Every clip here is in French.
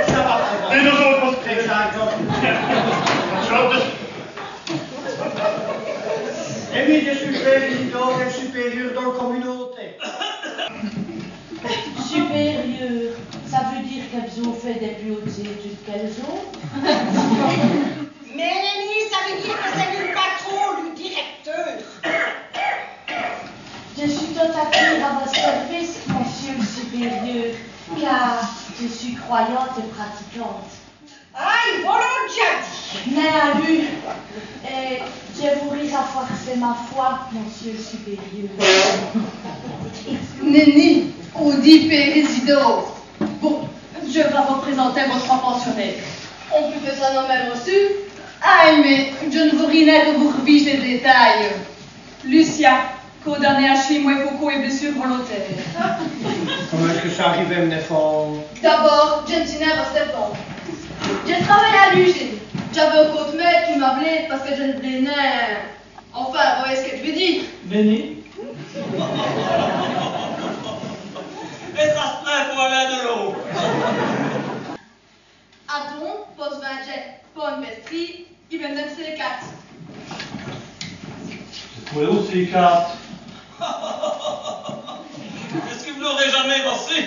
Ça va, très Et bien. nous autres, Très bien. Et oui, je suis président et supérieur dans la communauté. Supérieur, ça veut dire qu'elles ont fait des plus hautes études qu'elles ont? Mais Lénie, ça veut dire que c'est le patron, le directeur. Je suis tout à fait à votre service, monsieur le supérieur, car je suis croyante et pratiquante. Ah, ils vont l'ont déjà dit. Mais à lui, et je voudrais renforcer ma foi, monsieur le supérieur. Nenni, on dit président. Bon, je vais représenter votre pensionnaire. On peut faire ça dans même reçu. Ah, mais je ne veux rien que vous reviser les détails. Lucia, condamnée à chez moi beaucoup et blessure volontaire. Comment est-ce que ça arrivait, mon enfant? D'abord, je ne suis pas septembre. J'ai travaillé à l'usine. J'avais un compte maître qui m'appelait parce que je ne venais. Enfin, vous voyez ce que je veux dire. Béni. Et ça se plaint pour aller de l'eau. Adon, post 20 bonne bestrie, il vient de me 4. Oui, aussi, 4. Est-ce que vous l'aurez jamais bossé?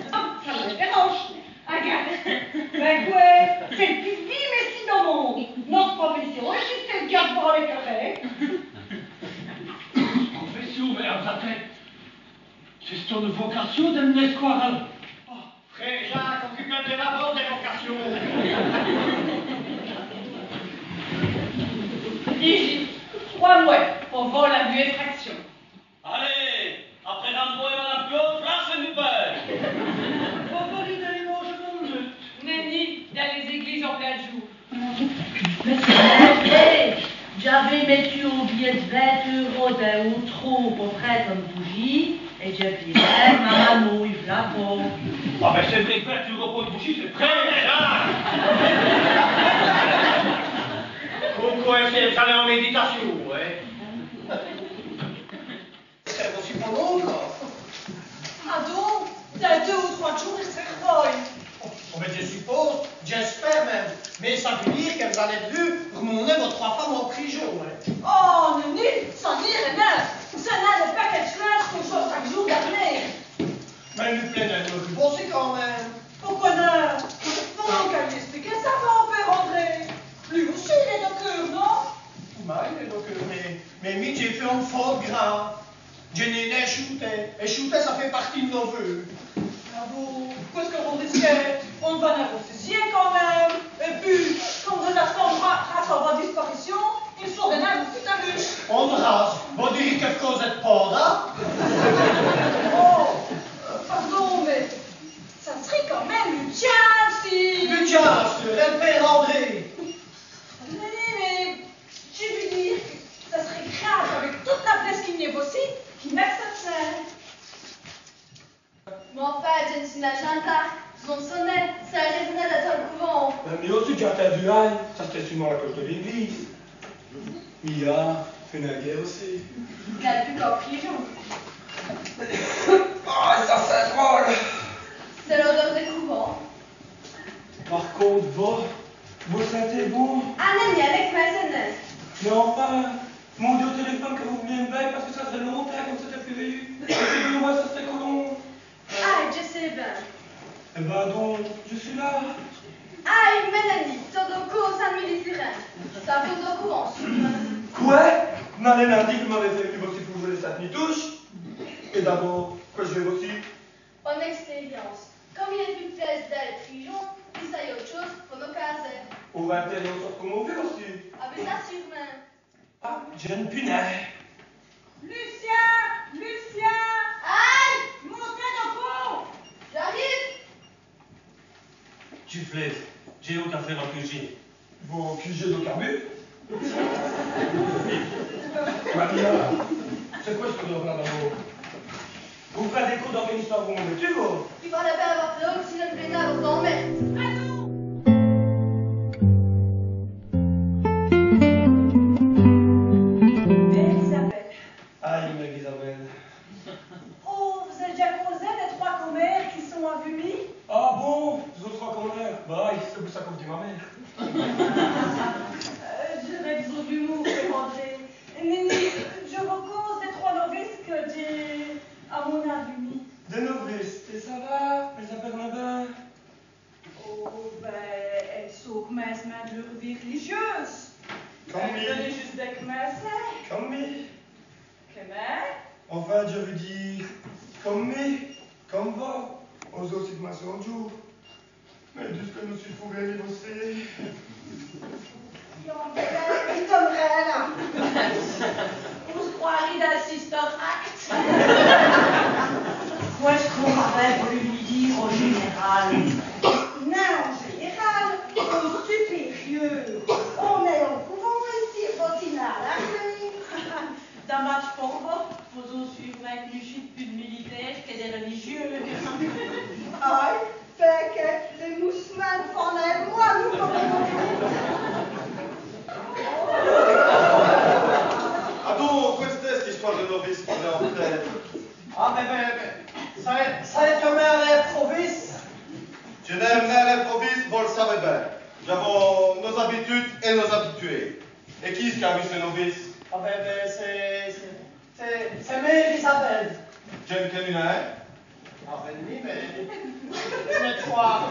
Ça me dérange. Regarde. Ben quoi, c'est le plus dit messie dans mon monde. Notre profession, et c'est le garde pour les carrés. Confession, merde, sa tête. C'est ton vocation de me l'escoire. Frère Jacques, occupe-toi de la des vocations. Ici, 3 mois pour voir la vue effraction. Allez, après Rambo et Madame Claude, place et nous père. Favori de l'image de mon Dieu. Nenni, dans les églises en plein jour. Mais c'est vrai, j'avais mis au billet de 20 € d'un ou trop pour prêtre comme bougie, et je disais, maman, il la peau. Ah, ben c'est vrai, 20 € pour une bougie, c'est très bien. Pourquoi est-ce qu'elle allait en méditation, ouais? C'est aussi pour l'autre. Adon, dans 2 ou 3 jours, il se revoit. Oh, mais je suppose, j'espère même. Mais ça veut dire qu'elles allaient vu remonter vos 3 femmes en prison, hein? Oh, Nenni, sans dire rien. Ça n'a pas quelque chose qu'on change chaque jour d'avenir. Mais lui plaît d'être bossé quand même. Pourquoi non? Faut qu'elle lui explique ça, mon père André. Lui aussi, il est de cœur, non? Bah, il est donc, mais mi, j'ai fait un faute grave. Je n'ai pas shooté. Et shooter, ça fait partie de nos vœux. Ah bon, qu'est-ce qu'on risquait? On va négocier quand même. Et puis, quand vous êtes en disparition, il faut rien aussi ta luche. On race. Vous direz quelque chose de pas, hein? Oh, pardon, mais ça serait quand même une chance si... Lucian, le père André. Mais je veux dire que ça serait grave avec toute la presse qui négocie, qui m'accepte ça. Mais enfin, je ne suis pas Chantal. Son sonnet, ça résonnait dans le couvent. Mais aussi, j'ai entendu un, ça c'était sûrement la cloche de l'église. Mia, fait la guerre aussi. Il a plus qu'en prison. Ah, ça c'est drôle. C'est l'odeur des couvents. Par contre, vous sentez bon? Ah, Nenni, avec ma sonnet. Mais enfin, mon Dieu, au téléphone que vous veniez me faire parce que ça serait longtemps comme c'était prévu. Et moi, ça serait colon. Ah, je sais bien. Eh ben donc, je suis là. Ah, Mélanie, Todoko, Saint-Louis-les-Sirènes. Ça vous au courant, Quoi? Marlène a dit que vous m'avez fait du boxer pour jouer les 7 touches. Et d'abord, que je vais aussi. En expérience. Comme il n'y a plus de place dans les prison, il s'agit autre chose pour nos caser. Au 21 on sort comme on veut aussi. Avec ça, sûrement. Ah, jeune punaise. Lucien! Lucien! Aïe! Montez dans le pont! J'arrive! Tu flèves, j'ai aucun faire en QG. Vos QG de carbu? Maria, c'est quoi ce cours là d'abord? Vous ferez des cours d'organisation pour mon métier, vous? Il fallait pas avoir peur si le plaisir vous en met. Elisabeth. Aïe, mère Isabelle. Oh, vous avez déjà causé des 3 commères qui sont à Vumi? Ah bon? dit ma mère. Je rêve d'humour, André. Néné, je recommence les 3 novices que j'ai à mon avis. Des novices, et ça va? Elles s'appellent Bernabin. Oh, ben, elles sont minces de leur vie religieuse. Comme Elles donnent juste des minces. Comme me. Comment? Enfin, je veux dire, comme me, comme va, aux autres de ma jour. Mais de ce que nous suis fourrés les bossés. Il t'aimerait là. On se croirait dans le Sister Act. Où est-ce qu'on aurait voulu lui dire au général? Non, en général, au supérieur. On est au couvent ici, Botina à l'armée. D'un match pour vous, faisons suivre avec une chute plus de militaires que des religieux. Aïe, fait que les moussemans font un moi, nous, Ah donc, questa è l'histoire de novice qui est en tête? Ah, ça est comme un province. Je n'aime pas l'improvise, vous le savez bien. Nous avons nos habitudes et nos habitués. Et qui est-ce qui a vu ces novices? Ah, c'est Mère Isabelle. Je ne connais rien. Ah, oui, mais. Mais 3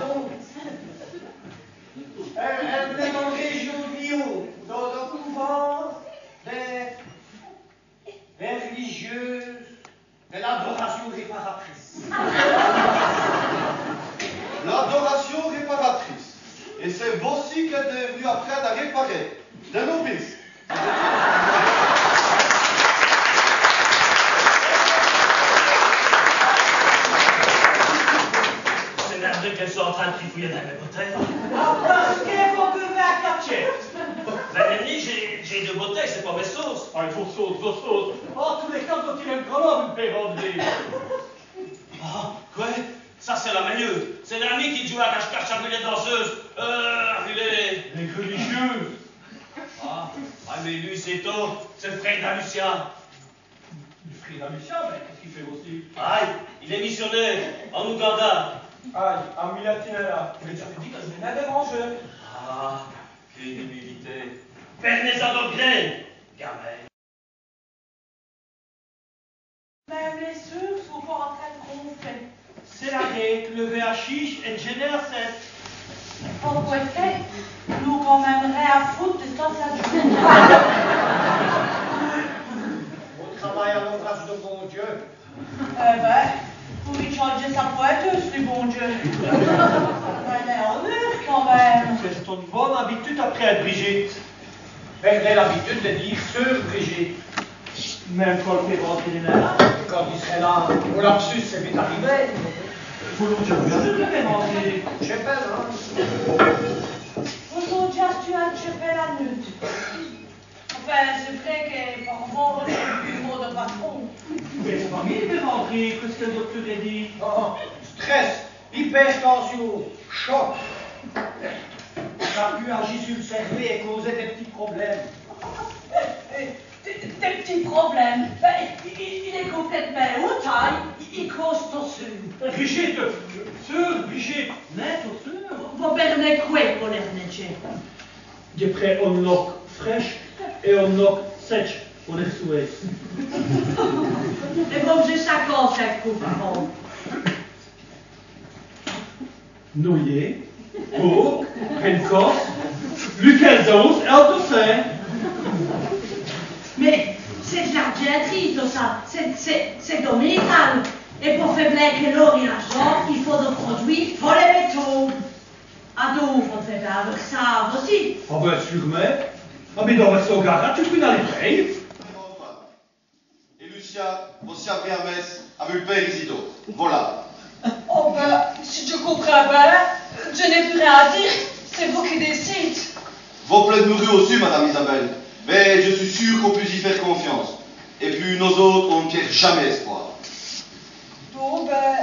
Elle venait dans le région de Lyon, dans le couvent des religieuses de l'adoration réparatrice. L'adoration réparatrice. Et c'est vous aussi qui êtes devenu après à réparer. Des novices. C'est merdeux qu'elles soient en train de trifouiller dans mes bouteilles. Ah, parce qu'elles vont beurrer à quartier. Ben, Nenny, j'ai 2 bouteilles, c'est pas mes sauces. Ah, il faut sauce. En tous les cas, quand il est grand homme, Père André. Ah, quoi? Ça, c'est la meilleure. C'est l'ami qui joue à cache-cache avec les danseuses. Les religieuses. Ah, mais lui, c'est tôt. C'est le frère d'Alucia. Le frère d'Alucia, mais qu'est-ce qu'il fait aussi? Aïe, il est missionnaire en Ouganda. Aïe, à Milatinella. Mais tu avais dit que je venais des rangeurs. Ah, crédibilité. Pernez-en donc bien, gamin. Même les sœurs sont pas en train de gonfler. C'est la règle, le verre à chiche et génère 7. En quoi fait, nous quand même rien à foutre de ça, ça Au travail à l'ombrage de bon Dieu. Eh ben, pour lui changer sa poêteuse, du bon Dieu. Elle est en heure quand même. C'est ton bonne habitude après Brigitte. Perdez l'habitude de dire sœur Brigitte. Même quand le fait rentrer les mains. Quand il serait là, au lapsus, c'est vite arrivé. Faut l'autre, je vais rentrer. Je sais pas, hein. Aujourd'hui, tu as chopé la nuit. Enfin, c'est vrai que parfois, on est du mot de patron. Mais c'est pas mieux de rentrer, qu'est-ce que le docteur a dit? Oh, stress, hypertension, choc. Ça a pu agir sur le cerveau et causer des petits problèmes. Des petits problèmes. Ben, il est complètement haut taille, il cause ton sueur. Brigitte, sœur, Brigitte, net au sœur. Vous perdez quoi pour les remettre? J'ai pris un lock fraîche et un lock sèche pour les souhaits. Et bon, j'ai 55 coups par an. Noyer, Bourg, Pencos, Lucasons et Aldocin. Mais c'est de l'argenterie, tout ça. C'est dominical. Et pour faire que l'or et l'argent, il faut des produits, il faut les métaux. À Douvres, on fait pas avec ça aussi. Ah ben sûrement. Ah mais dans votre garage, tu peux dans les pailles. Et Lucia, vous servez à messe avec le père Isidore. Voilà. Oh ben, si je comprends bien, je n'ai plus rien à dire. C'est vous qui décidez. Vos plaies de mourus aussi, Madame Isabelle. Mais je suis sûr qu'on peut y faire confiance. Et puis nous autres, on ne perd jamais espoir. Bon ben,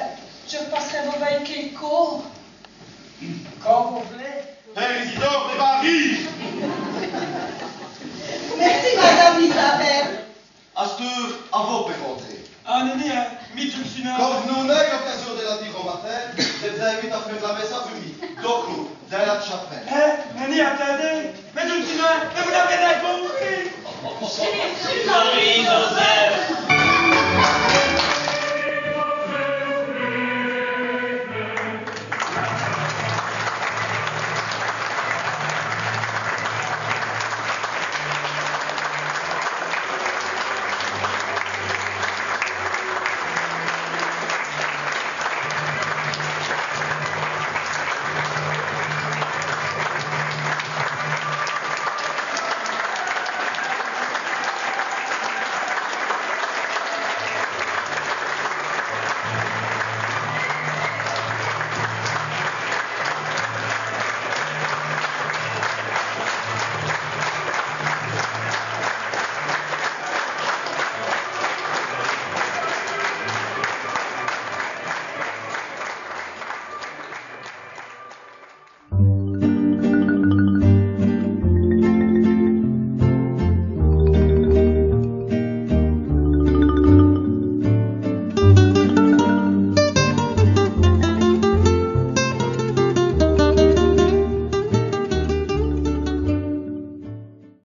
je passerai vos veilles qui courent. Quand vous voulez. Père Isidore, des barils! Merci, Madame Isabelle. À cette heure, avant de rentrer. Ah, Néné, hein, Mitchell Sina. Comme nous n'avons l'occasion de la dire au matin, je vous invite à faire jamais ça public. Doku, dans la chapelle. Mais ni attendez, mais tout le mais vous n'avez pas compris. Sorry, Joseph.